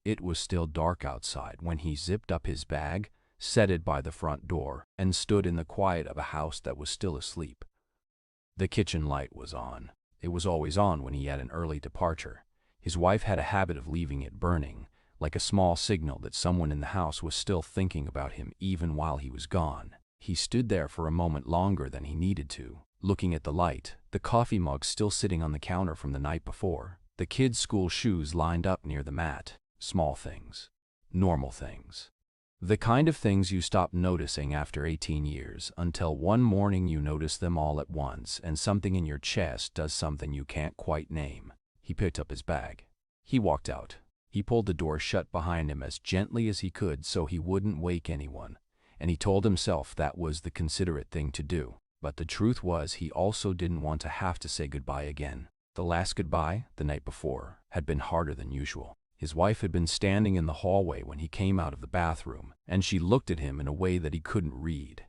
It was still dark outside when he zipped up his bag, set it by the front door, and stood in the quiet of a house that was still asleep. The kitchen light was on. It was always on when he had an early departure. His wife had a habit of leaving it burning, like a small signal that someone in the house was still thinking about him even while he was gone. He stood there for a moment longer than he needed to, looking at the light, the coffee mug still sitting on the counter from the night before, the kids' school shoes lined up near the mat. Small things. Normal things. The kind of things you stop noticing after 18 years, until one morning you notice them all at once and something in your chest does something you can't quite name. He picked up his bag. He walked out. He pulled the door shut behind him as gently as he could so he wouldn't wake anyone, and he told himself that was the considerate thing to do. But the truth was he also didn't want to have to say goodbye again. The last goodbye, the night before, had been harder than usual. His wife had been standing in the hallway when he came out of the bathroom, and she looked at him in a way that he couldn't read.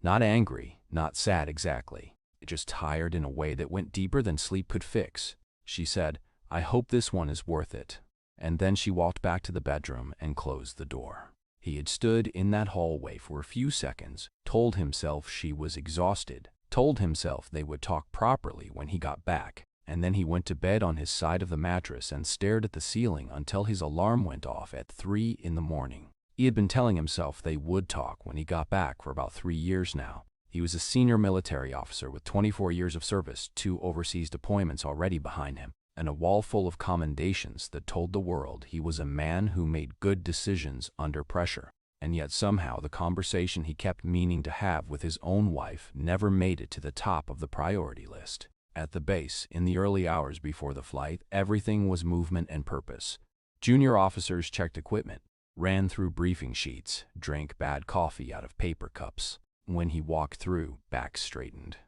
Not angry, not sad exactly, just tired in a way that went deeper than sleep could fix. She said, "I hope this one is worth it." And then she walked back to the bedroom and closed the door. He had stood in that hallway for a few seconds, told himself she was exhausted, told himself they would talk properly when he got back, and then he went to bed on his side of the mattress and stared at the ceiling until his alarm went off at 3 in the morning. He had been telling himself they would talk when he got back for about 3 years now. He was a senior military officer with 24 years of service, 2 overseas deployments already behind him, and a wall full of commendations that told the world he was a man who made good decisions under pressure. And yet somehow the conversation he kept meaning to have with his own wife never made it to the top of the priority list. At the base, in the early hours before the flight, everything was movement and purpose. Junior officers checked equipment, ran through briefing sheets, drank bad coffee out of paper cups. When he walked through, backs straightened.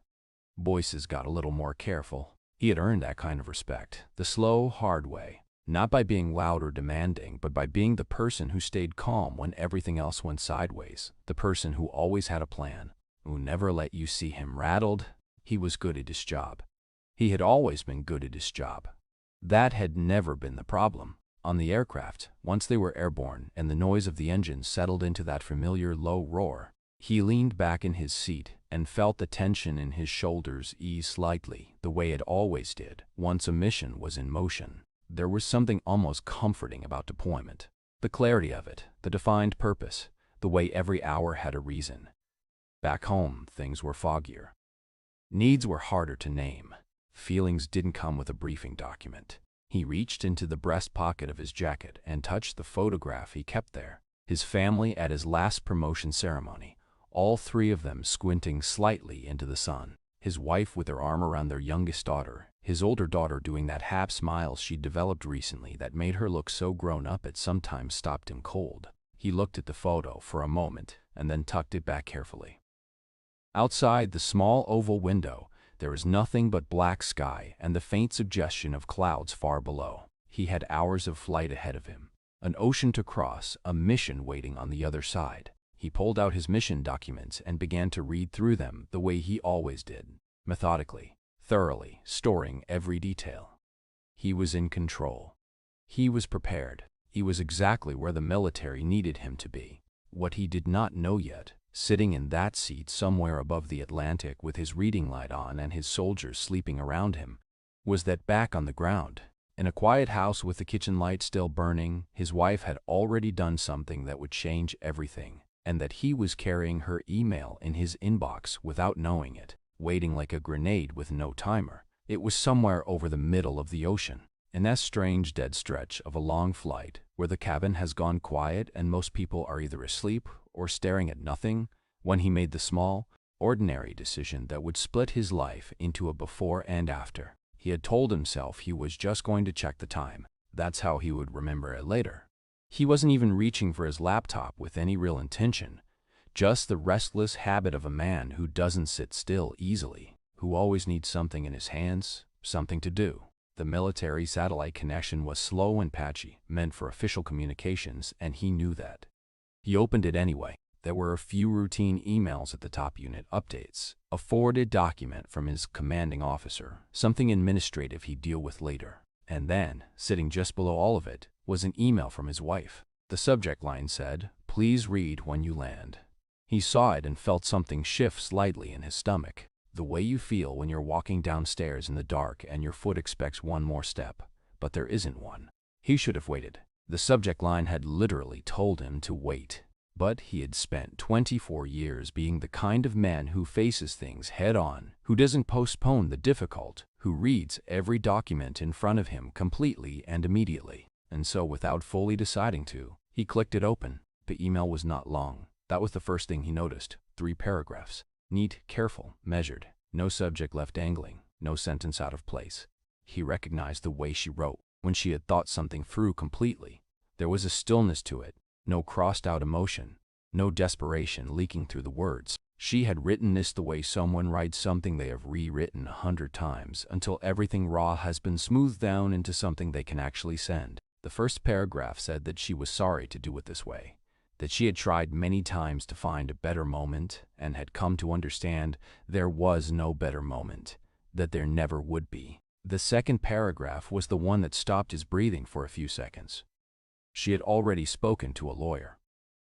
Voices got a little more careful. He had earned that kind of respect, the slow, hard way. Not by being loud or demanding, but by being the person who stayed calm when everything else went sideways, the person who always had a plan, who never let you see him rattled. He was good at his job. He had always been good at his job. That had never been the problem. On the aircraft, once they were airborne and the noise of the engine settled into that familiar low roar, he leaned back in his seat and felt the tension in his shoulders ease slightly, the way it always did once a mission was in motion. There was something almost comforting about deployment. The clarity of it, the defined purpose, the way every hour had a reason. Back home, things were foggier. Needs were harder to name. Feelings didn't come with a briefing document. He reached into the breast pocket of his jacket and touched the photograph he kept there. His family at his last promotion ceremony, all 3 of them squinting slightly into the sun. His wife with her arm around their youngest daughter, his older daughter doing that half smile she'd developed recently that made her look so grown up it sometimes stopped him cold. He looked at the photo for a moment and then tucked it back carefully. Outside the small oval window, there was nothing but black sky and the faint suggestion of clouds far below. He had hours of flight ahead of him, an ocean to cross, a mission waiting on the other side. He pulled out his mission documents and began to read through them the way he always did, methodically, thoroughly, storing every detail. He was in control. He was prepared. He was exactly where the military needed him to be. What he did not know yet, sitting in that seat somewhere above the Atlantic with his reading light on and his soldiers sleeping around him, was that back on the ground, in a quiet house with the kitchen light still burning, his wife had already done something that would change everything, and that he was carrying her email in his inbox without knowing it, waiting like a grenade with no timer. It was somewhere over the middle of the ocean, in that strange dead stretch of a long flight where the cabin has gone quiet and most people are either asleep or staring at nothing, when he made the small, ordinary decision that would split his life into a before and after. He had told himself he was just going to check the time. That's how he would remember it later. He wasn't even reaching for his laptop with any real intention, just the restless habit of a man who doesn't sit still easily, who always needs something in his hands, something to do. The military satellite connection was slow and patchy, meant for official communications, and he knew that. He opened it anyway. There were a few routine emails at the top, unit updates, a forwarded document from his commanding officer, something administrative he'd deal with later. And then, sitting just below all of it, was an email from his wife. The subject line said, "Please read when you land." He saw it and felt something shift slightly in his stomach. The way you feel when you're walking downstairs in the dark and your foot expects one more step, but there isn't one. He should have waited. The subject line had literally told him to wait. But he had spent 24 years being the kind of man who faces things head-on, who doesn't postpone the difficult, who reads every document in front of him completely and immediately. And so, without fully deciding to, he clicked it open. The email was not long. That was the first thing he noticed. 3 paragraphs. Neat, careful, measured. No subject left dangling, no sentence out of place. He recognized the way she wrote. When she had thought something through completely, there was a stillness to it. No crossed-out emotion, no desperation leaking through the words. She had written this the way someone writes something they have rewritten 100 times until everything raw has been smoothed down into something they can actually send. The first paragraph said that she was sorry to do it this way, that she had tried many times to find a better moment and had come to understand there was no better moment, that there never would be. The second paragraph was the one that stopped his breathing for a few seconds. She had already spoken to a lawyer.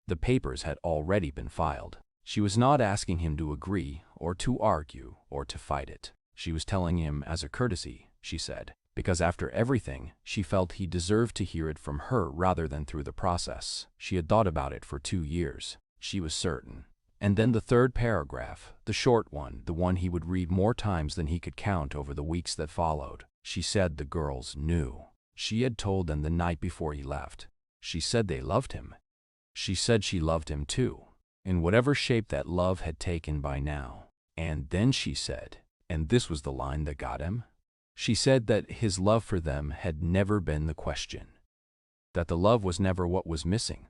The papers had already been filed. She was not asking him to agree or to argue or to fight it. She was telling him as a courtesy, she said, because after everything, she felt he deserved to hear it from her rather than through the process. She had thought about it for 2 years. She was certain. And then the third paragraph, the short one, the one he would read more times than he could count over the weeks that followed. She said the girls knew. She had told them the night before he left. She said they loved him. She said she loved him too, in whatever shape that love had taken by now. And then she said, and this was the line that got him, she said that his love for them had never been the question, that the love was never what was missing.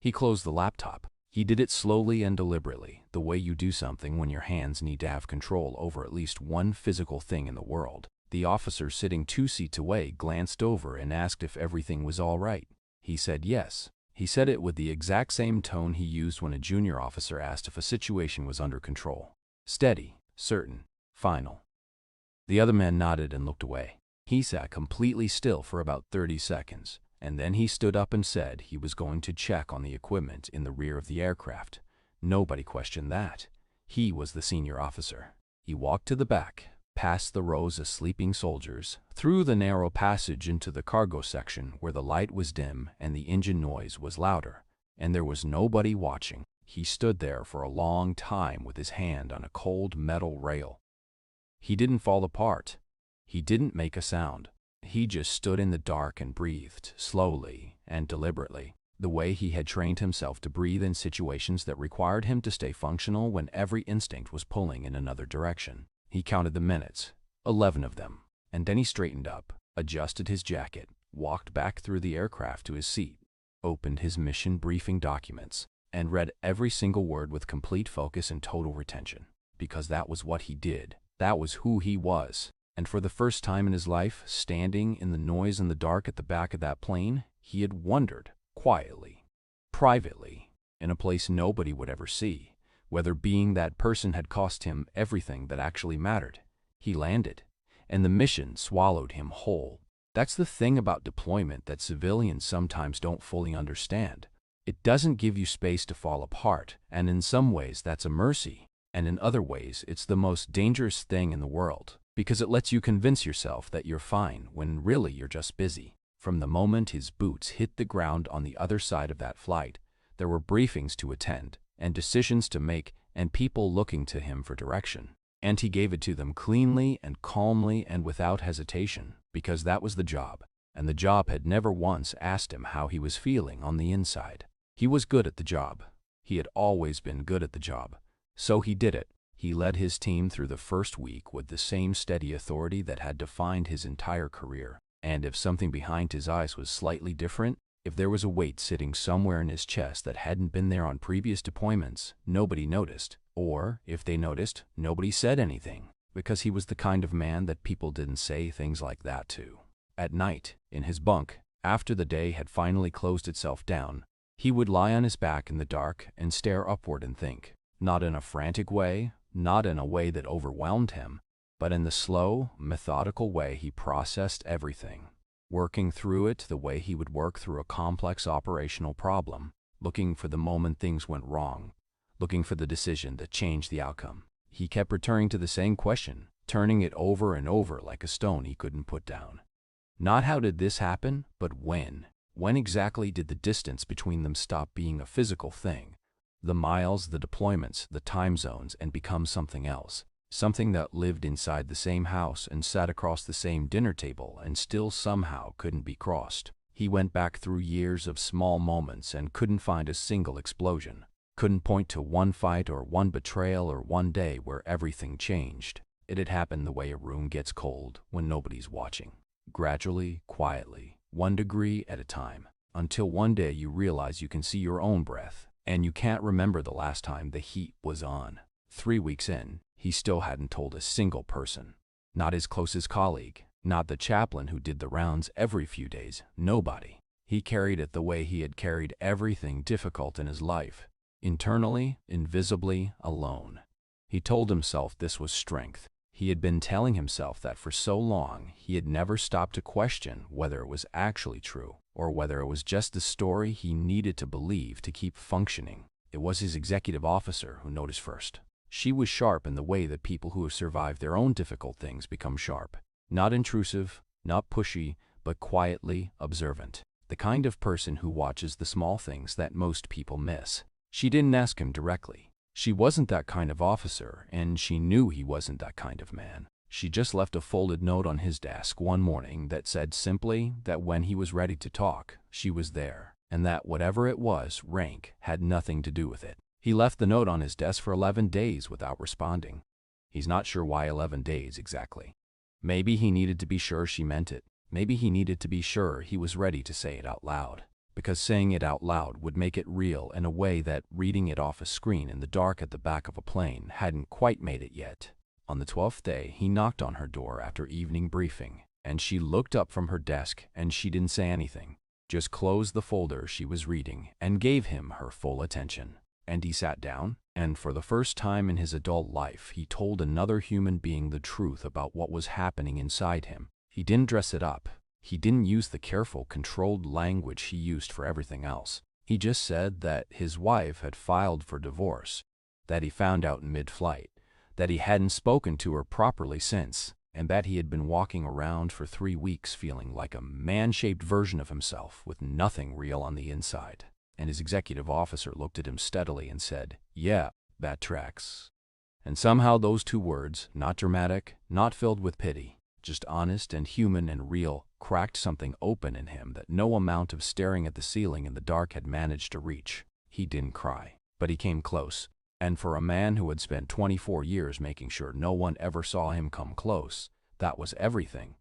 He closed the laptop. He did it slowly and deliberately, the way you do something when your hands need to have control over at least one physical thing in the world. The officer sitting 2 seats away glanced over and asked if everything was all right. He said yes. He said it with the exact same tone he used when a junior officer asked if a situation was under control. Steady, certain, final. The other man nodded and looked away. He sat completely still for about 30 seconds, and then he stood up and said he was going to check on the equipment in the rear of the aircraft. Nobody questioned that. He was the senior officer. He walked to the back, past the rows of sleeping soldiers, through the narrow passage into the cargo section where the light was dim and the engine noise was louder, and there was nobody watching. He stood there for a long time with his hand on a cold metal rail. He didn't fall apart. He didn't make a sound. He just stood in the dark and breathed, slowly and deliberately, the way he had trained himself to breathe in situations that required him to stay functional when every instinct was pulling in another direction. He counted the minutes, 11 of them, and then he straightened up, adjusted his jacket, walked back through the aircraft to his seat, opened his mission briefing documents, and read every single word with complete focus and total retention, because that was what he did. That was who he was. And for the first time in his life, standing in the noise and the dark at the back of that plane, he had wondered, quietly, privately, in a place nobody would ever see, whether being that person had cost him everything that actually mattered. He landed, and the mission swallowed him whole. That's the thing about deployment that civilians sometimes don't fully understand. It doesn't give you space to fall apart, and in some ways that's a mercy, and in other ways it's the most dangerous thing in the world, because it lets you convince yourself that you're fine when really you're just busy. From the moment his boots hit the ground on the other side of that flight, there were briefings to attend, and decisions to make, and people looking to him for direction. And he gave it to them cleanly and calmly and without hesitation, because that was the job, and the job had never once asked him how he was feeling on the inside. He was good at the job. He had always been good at the job. So he did it. He led his team through the first week with the same steady authority that had defined his entire career. And if something behind his eyes was slightly different, if there was a weight sitting somewhere in his chest that hadn't been there on previous deployments, nobody noticed. Or, if they noticed, nobody said anything, because he was the kind of man that people didn't say things like that to. At night, in his bunk, after the day had finally closed itself down, he would lie on his back in the dark and stare upward and think, not in a frantic way, not in a way that overwhelmed him, but in the slow, methodical way he processed everything. working through it the way he would work through a complex operational problem, looking for the moment things went wrong, looking for the decision that changed the outcome. He kept returning to the same question, turning it over and over like a stone he couldn't put down. Not how did this happen, but when. When exactly did the distance between them stop being a physical thing, the miles, the deployments, the time zones, and become something else? Something that lived inside the same house and sat across the same dinner table and still somehow couldn't be crossed. He went back through years of small moments and couldn't find a single explosion. Couldn't point to one fight or one betrayal or one day where everything changed. It had happened the way a room gets cold when nobody's watching. Gradually, quietly, 1 degree at a time, until one day you realize you can see your own breath, and you can't remember the last time the heat was on. 3 weeks in, he still hadn't told a single person. Not his closest colleague, not the chaplain who did the rounds every few days, nobody. He carried it the way he had carried everything difficult in his life, internally, invisibly, alone. He told himself this was strength. He had been telling himself that for so long he had never stopped to question whether it was actually true or whether it was just the story he needed to believe to keep functioning. It was his executive officer who noticed first. She was sharp in the way that people who have survived their own difficult things become sharp. Not intrusive, not pushy, but quietly observant. The kind of person who watches the small things that most people miss. She didn't ask him directly. She wasn't that kind of officer, and she knew he wasn't that kind of man. She just left a folded note on his desk one morning that said simply that when he was ready to talk, she was there, and that whatever it was, rank had nothing to do with it. He left the note on his desk for 11 days without responding. He's not sure why 11 days exactly. Maybe he needed to be sure she meant it. Maybe he needed to be sure he was ready to say it out loud. Because saying it out loud would make it real in a way that reading it off a screen in the dark at the back of a plane hadn't quite made it yet. On the 12th day, he knocked on her door after evening briefing, and she looked up from her desk and she didn't say anything, just closed the folder she was reading and gave him her full attention. And he sat down, and for the first time in his adult life, he told another human being the truth about what was happening inside him. He didn't dress it up. He didn't use the careful, controlled language he used for everything else. He just said that his wife had filed for divorce, that he found out in mid-flight, that he hadn't spoken to her properly since, and that he had been walking around for 3 weeks feeling like a man-shaped version of himself with nothing real on the inside. And his executive officer looked at him steadily and said, "Yeah, that tracks." And somehow those 2 words, not dramatic, not filled with pity, just honest and human and real, cracked something open in him that no amount of staring at the ceiling in the dark had managed to reach. He didn't cry, but he came close. And for a man who had spent 24 years making sure no one ever saw him come close, that was everything.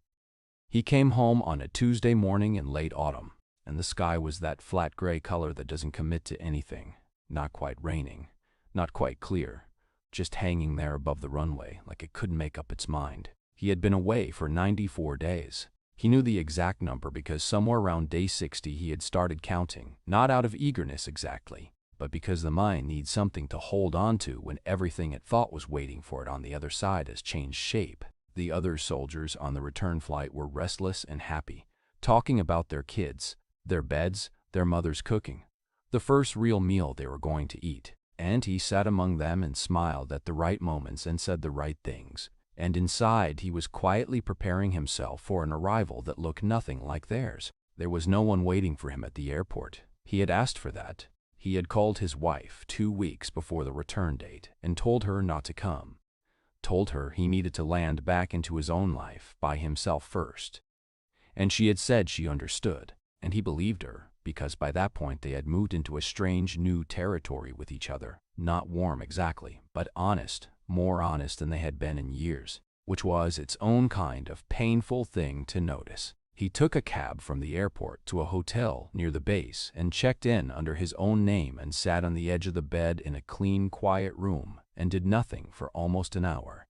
He came home on a Tuesday morning in late autumn, and the sky was that flat gray color that doesn't commit to anything. Not quite raining, not quite clear, just hanging there above the runway like it couldn't make up its mind. He had been away for 94 days. He knew the exact number because somewhere around day 60 he had started counting, not out of eagerness exactly, but because the mind needs something to hold on to when everything it thought was waiting for it on the other side has changed shape. The other soldiers on the return flight were restless and happy, talking about their kids, their beds, their mother's cooking, the first real meal they were going to eat. And he sat among them and smiled at the right moments and said the right things. And inside he was quietly preparing himself for an arrival that looked nothing like theirs. There was no one waiting for him at the airport. He had asked for that. He had called his wife 2 weeks before the return date and told her not to come. Told her he needed to land back into his own life by himself first. And she had said she understood, and he believed her, because by that point they had moved into a strange new territory with each other. Not warm exactly, but honest. More honest than they had been in years, which was its own kind of painful thing to notice. He took a cab from the airport to a hotel near the base and checked in under his own name and sat on the edge of the bed in a clean, quiet room and did nothing for almost an hour.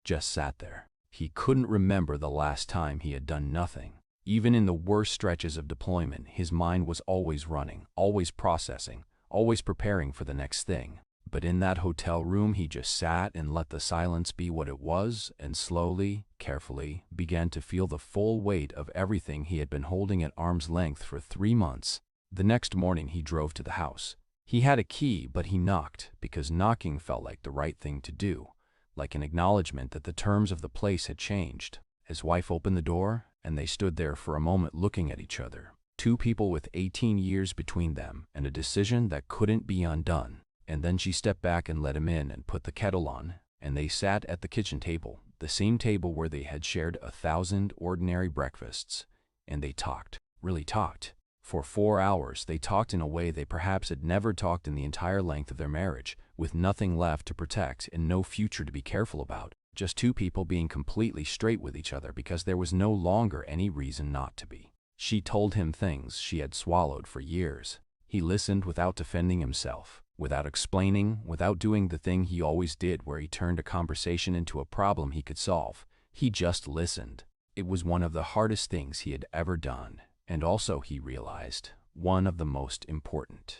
Just sat there. He couldn't remember the last time he had done nothing. Even in the worst stretches of deployment, his mind was always running, always processing, always preparing for the next thing. But in that hotel room he just sat and let the silence be what it was, and slowly, carefully, began to feel the full weight of everything he had been holding at arm's length for 3 months. The next morning he drove to the house. He had a key, but he knocked, because knocking felt like the right thing to do, like an acknowledgement that the terms of the place had changed. His wife opened the door, and they stood there for a moment looking at each other. Two people with 18 years between them, and a decision that couldn't be undone. And then she stepped back and let him in and put the kettle on, and they sat at the kitchen table, the same table where they had shared 1,000 ordinary breakfasts. And they talked, really talked. For 4 hours they talked in a way they perhaps had never talked in the entire length of their marriage, with nothing left to protect and no future to be careful about. Just two people being completely straight with each other because there was no longer any reason not to be. She told him things she had swallowed for years. He listened without defending himself, without explaining, without doing the thing he always did where he turned a conversation into a problem he could solve. He just listened. It was one of the hardest things he had ever done, and also, he realized, one of the most important.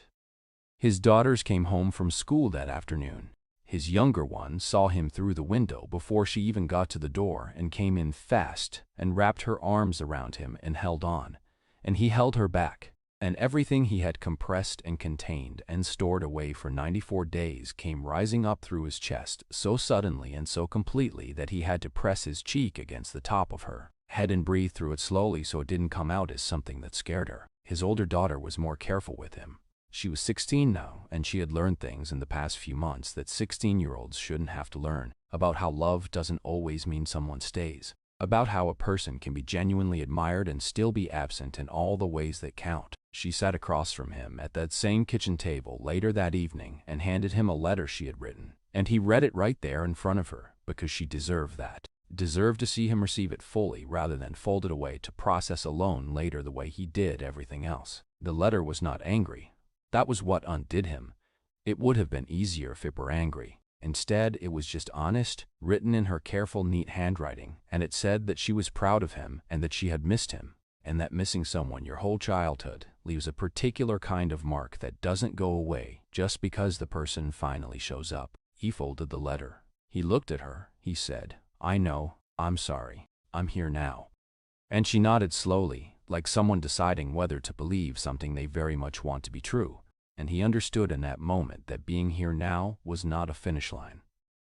His daughters came home from school that afternoon. His younger one saw him through the window before she even got to the door and came in fast and wrapped her arms around him and held on. And he held her back. And everything he had compressed and contained and stored away for 94 days came rising up through his chest so suddenly and so completely that he had to press his cheek against the top of her head and breathe through it slowly so it didn't come out as something that scared her. His older daughter was more careful with him. She was 16 now, and she had learned things in the past few months that 16-year-olds shouldn't have to learn, about how love doesn't always mean someone stays, about how a person can be genuinely admired and still be absent in all the ways that count. She sat across from him at that same kitchen table later that evening and handed him a letter she had written, and he read it right there in front of her because she deserved that. Deserved to see him receive it fully rather than fold it away to process alone later the way he did everything else. The letter was not angry. That was what undid him. It would have been easier if it were angry. Instead, it was just honest, written in her careful, neat handwriting, and it said that she was proud of him and that she had missed him, and that missing someone your whole childhood leaves a particular kind of mark that doesn't go away just because the person finally shows up. He folded the letter. He looked at her. He said, "I know, I'm sorry, I'm here now." And she nodded slowly, like someone deciding whether to believe something they very much want to be true. And he understood in that moment that being here now was not a finish line.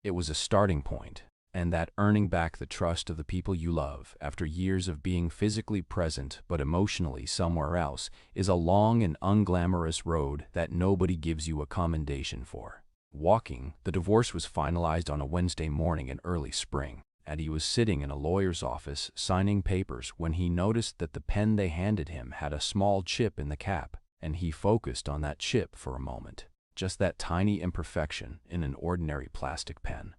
It was a starting point, and that earning back the trust of the people you love after years of being physically present but emotionally somewhere else is a long and unglamorous road that nobody gives you a commendation for. Walking, the divorce was finalized on a Wednesday morning in early spring, and he was sitting in a lawyer's office signing papers when he noticed that the pen they handed him had a small chip in the cap, and he focused on that chip for a moment, just that tiny imperfection in an ordinary plastic pen.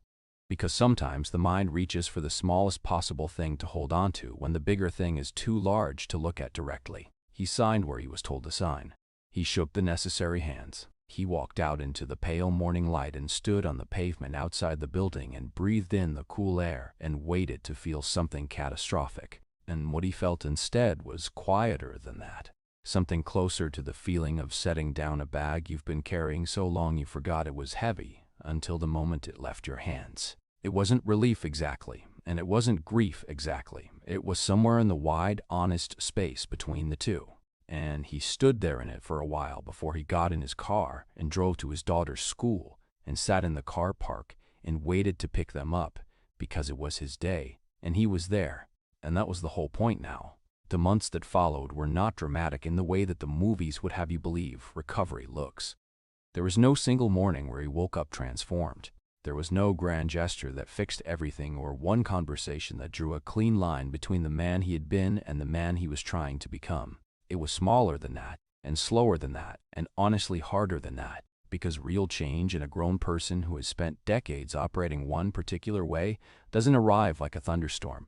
Because sometimes the mind reaches for the smallest possible thing to hold on to when the bigger thing is too large to look at directly. He signed where he was told to sign. He shook the necessary hands. He walked out into the pale morning light and stood on the pavement outside the building and breathed in the cool air and waited to feel something catastrophic. And what he felt instead was quieter than that. Something closer to the feeling of setting down a bag you've been carrying so long you forgot it was heavy until the moment it left your hands. It wasn't relief exactly, and it wasn't grief exactly. It was somewhere in the wide, honest space between the two. And he stood there in it for a while before he got in his car and drove to his daughter's school and sat in the car park and waited to pick them up because it was his day, and he was there, and that was the whole point now. The months that followed were not dramatic in the way that the movies would have you believe recovery looks. There was no single morning where he woke up transformed. There was no grand gesture that fixed everything or one conversation that drew a clean line between the man he had been and the man he was trying to become. It was smaller than that, and slower than that, and honestly harder than that, because real change in a grown person who has spent decades operating one particular way doesn't arrive like a thunderstorm.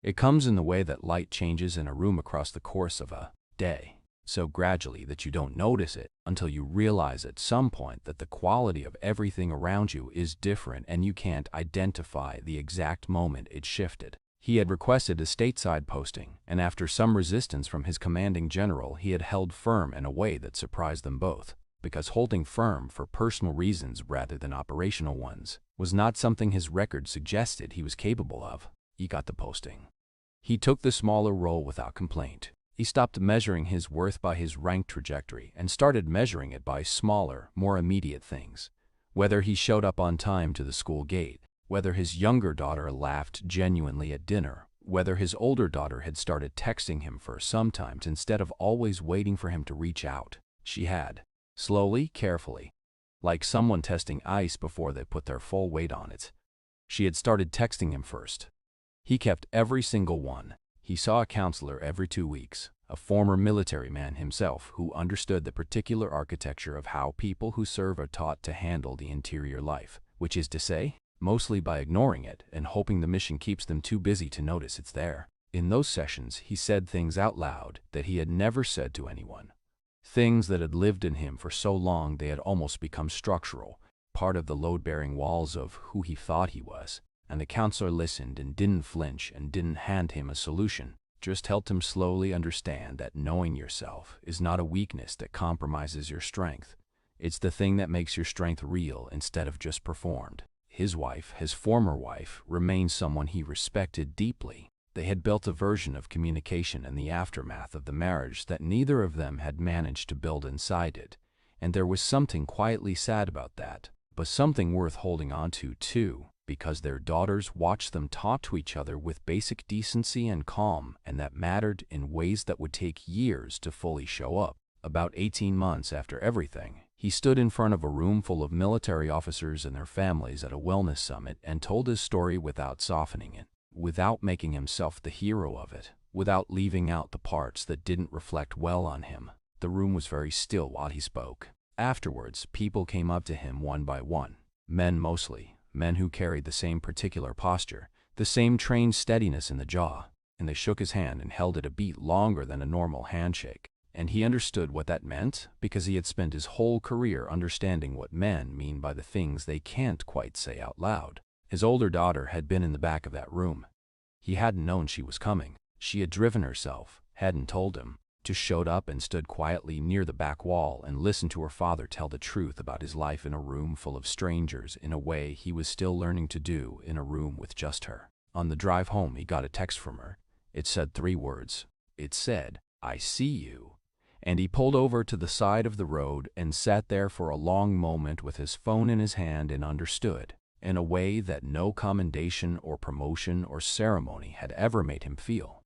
It comes in the way that light changes in a room across the course of a day, so gradually that you don't notice it until you realize at some point that the quality of everything around you is different and you can't identify the exact moment it shifted. He had requested a stateside posting, and after some resistance from his commanding general, he had held firm in a way that surprised them both. because holding firm for personal reasons rather than operational ones was not something his record suggested he was capable of. He got the posting. He took the smaller role without complaint. He stopped measuring his worth by his rank trajectory and started measuring it by smaller, more immediate things. Whether he showed up on time to the school gate, whether his younger daughter laughed genuinely at dinner, whether his older daughter had started texting him for sometimes instead of always waiting for him to reach out. She had. Slowly, carefully. Like someone testing ice before they put their full weight on it. She had started texting him first. He kept every single one. He saw a counselor every 2 weeks, a former military man himself who understood the particular architecture of how people who serve are taught to handle the interior life, which is to say, mostly by ignoring it and hoping the mission keeps them too busy to notice it's there. In those sessions, he said things out loud that he had never said to anyone. Things that had lived in him for so long they had almost become structural, part of the load-bearing walls of who he thought he was. And the counselor listened and didn't flinch and didn't hand him a solution, just helped him slowly understand that knowing yourself is not a weakness that compromises your strength. It's the thing that makes your strength real instead of just performed. His wife, his former wife, remained someone he respected deeply. They had built a version of communication in the aftermath of the marriage that neither of them had managed to build inside it, and there was something quietly sad about that, but something worth holding on to too, because their daughters watched them talk to each other with basic decency and calm, and that mattered in ways that would take years to fully show up. About 18 months after everything, he stood in front of a room full of military officers and their families at a wellness summit and told his story without softening it, without making himself the hero of it, without leaving out the parts that didn't reflect well on him. The room was very still while he spoke. Afterwards, people came up to him one by one, men mostly, men who carried the same particular posture, the same trained steadiness in the jaw, and they shook his hand and held it a beat longer than a normal handshake. And he understood what that meant because he had spent his whole career understanding what men mean by the things they can't quite say out loud. His older daughter had been in the back of that room. He hadn't known she was coming. She had driven herself, hadn't told him, just showed up and stood quietly near the back wall and listened to her father tell the truth about his life in a room full of strangers in a way he was still learning to do in a room with just her. On the drive home, he got a text from her. It said 3 words. It said, "I see you." And he pulled over to the side of the road and sat there for a long moment with his phone in his hand and understood, in a way that no commendation or promotion or ceremony had ever made him feel,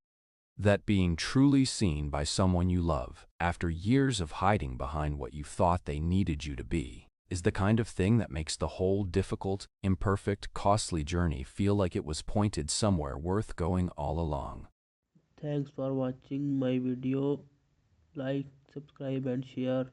that being truly seen by someone you love, after years of hiding behind what you thought they needed you to be, is the kind of thing that makes the whole difficult, imperfect, costly journey feel like it was pointed somewhere worth going all along. Thanks for watching my video. Like, subscribe and share.